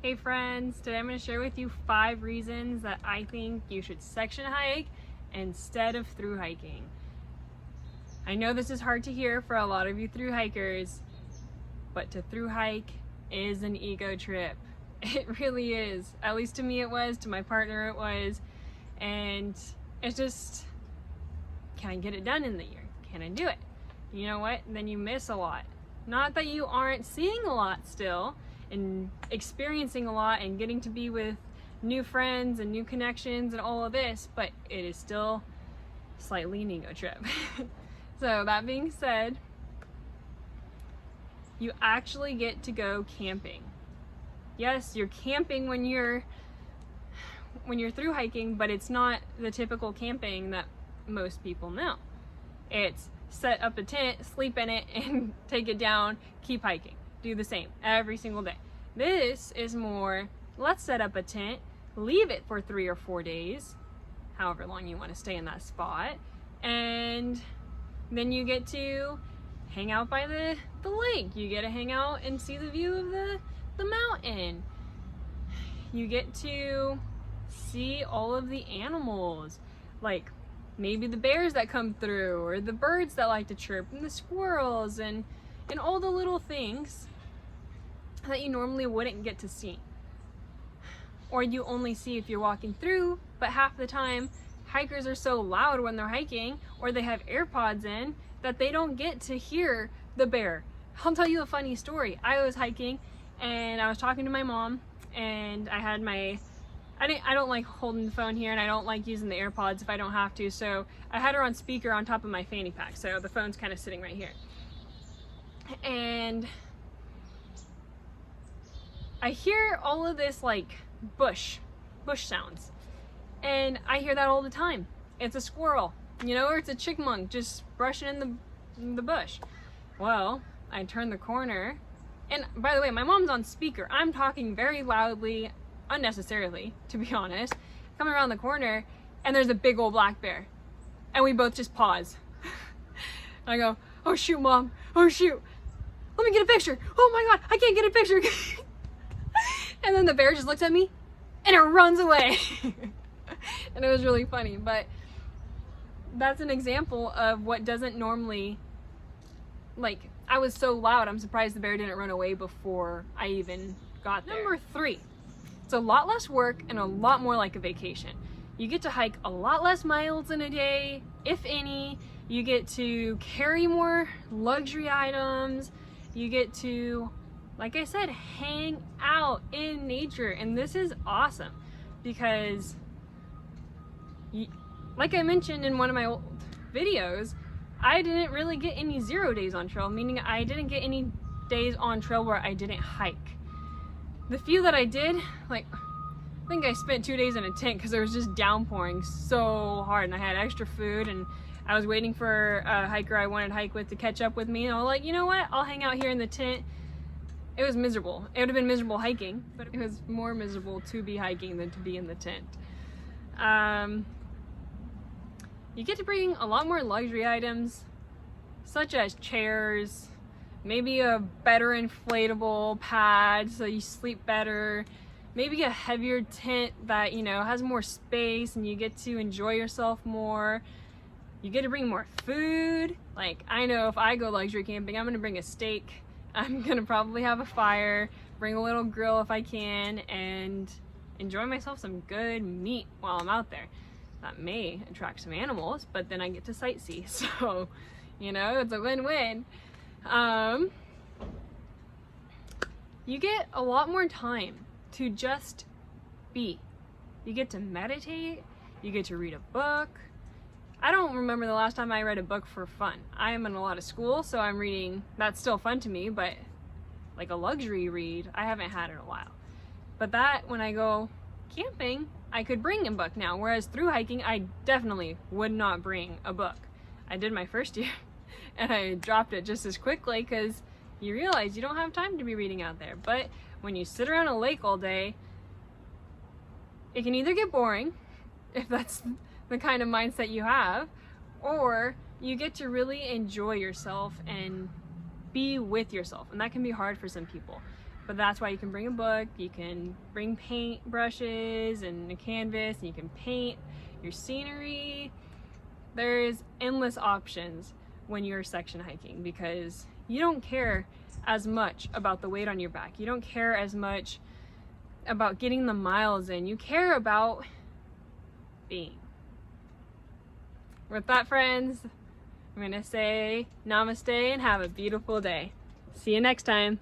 Hey friends, today I'm going to share with you 5 reasons that I think you should section hike instead of through hiking. I know this is hard to hear for a lot of you through hikers, but to through hike is an ego trip. It really is. At least to me it was, to my partner it was, and it's just, can I get it done in the year? Can I do it? You know what? Then you miss a lot. Not that you aren't seeing a lot still, and experiencing a lot and getting to be with new friends and new connections and all of this, but it is still slightly an ego trip. So that being said, you actually get to go camping. Yes, you're camping when you're through hiking, but it's not the typical camping that most people know. It's set up a tent, sleep in it, and take it down, keep hiking. Do the same every single day. This is more, let's set up a tent, leave it for 3 or 4 days, however long you want to stay in that spot, and then you get to hang out by the lake. You get to hang out and see the view of the mountain. You get to see all of the animals, like maybe the bears that come through, or the birds that like to chirp, and the squirrels, and all the little things that you normally wouldn't get to see, or you only see if you're walking through. But half the time hikers are so loud when they're hiking, or they have AirPods in, that they don't get to hear the bear. I'll tell you a funny story. I was hiking and I was talking to my mom, and I had my I don't like holding the phone here, and I don't like using the AirPods if I don't have to, so I had her on speaker on top of my fanny pack, so the phone's kind of sitting right here. And I hear all of this like bush sounds, and I hear that all the time. It's a squirrel, you know, or it's a chipmunk just brushing in the bush. Well, I turn the corner, and by the way, my mom's on speaker. I'm talking very loudly, unnecessarily, to be honest. Coming around the corner, and there's a big old black bear, and we both just pause. I go, "Oh shoot, Mom, oh shoot, let me get a picture. Oh my God, I can't get a picture." And then the bear just looks at me and it runs away. And it was really funny, but that's an example of what doesn't normally, like, I was so loud, I'm surprised the bear didn't run away before I even got there. Number 3, it's a lot less work and a lot more like a vacation. You get to hike a lot less miles in a day, if any. You get to carry more luxury items. You get to, like I said, hang out in nature. And this is awesome because, like I mentioned in one of my old videos, I didn't really get any 0 days on trail, meaning I didn't get any days on trail where I didn't hike. The few that I did, like, I think I spent 2 days in a tent because it was just downpouring so hard, and I had extra food, and I was waiting for a hiker I wanted to hike with to catch up with me, and I was like, you know what, I'll hang out here in the tent. It was miserable. It would have been miserable hiking, but it was more miserable to be hiking than to be in the tent. You get to bring a lot more luxury items, such as chairs, maybe a better inflatable pad so you sleep better, maybe a heavier tent that, you know, has more space and you get to enjoy yourself more. You get to bring more food. Like, I know if I go luxury camping, I'm gonna bring a steak. I'm gonna probably have a fire, bring a little grill if I can, and enjoy myself some good meat while I'm out there. That may attract some animals, but then I get to sightsee, so, you know, it's a win-win. You get a lot more time to just be. You get to meditate, you get to read a book. I don't remember the last time I read a book for fun. I am in a lot of school, so I'm reading, that's still fun to me, but like a luxury read, I haven't had in a while. But that, when I go camping, I could bring a book now, whereas through hiking, I definitely would not bring a book. I did my first year, and I dropped it just as quickly because you realize you don't have time to be reading out there. But when you sit around a lake all day, it can either get boring, if that's the kind of mindset you have, or you get to really enjoy yourself and be with yourself, and that can be hard for some people. But that's why you can bring a book, you can bring paint brushes and a canvas, and you can paint your scenery. There's endless options when you're section hiking, because you don't care as much about the weight on your back. You don't care as much about getting the miles in. You care about being. With that, friends, I'm gonna say namaste and have a beautiful day. See you next time.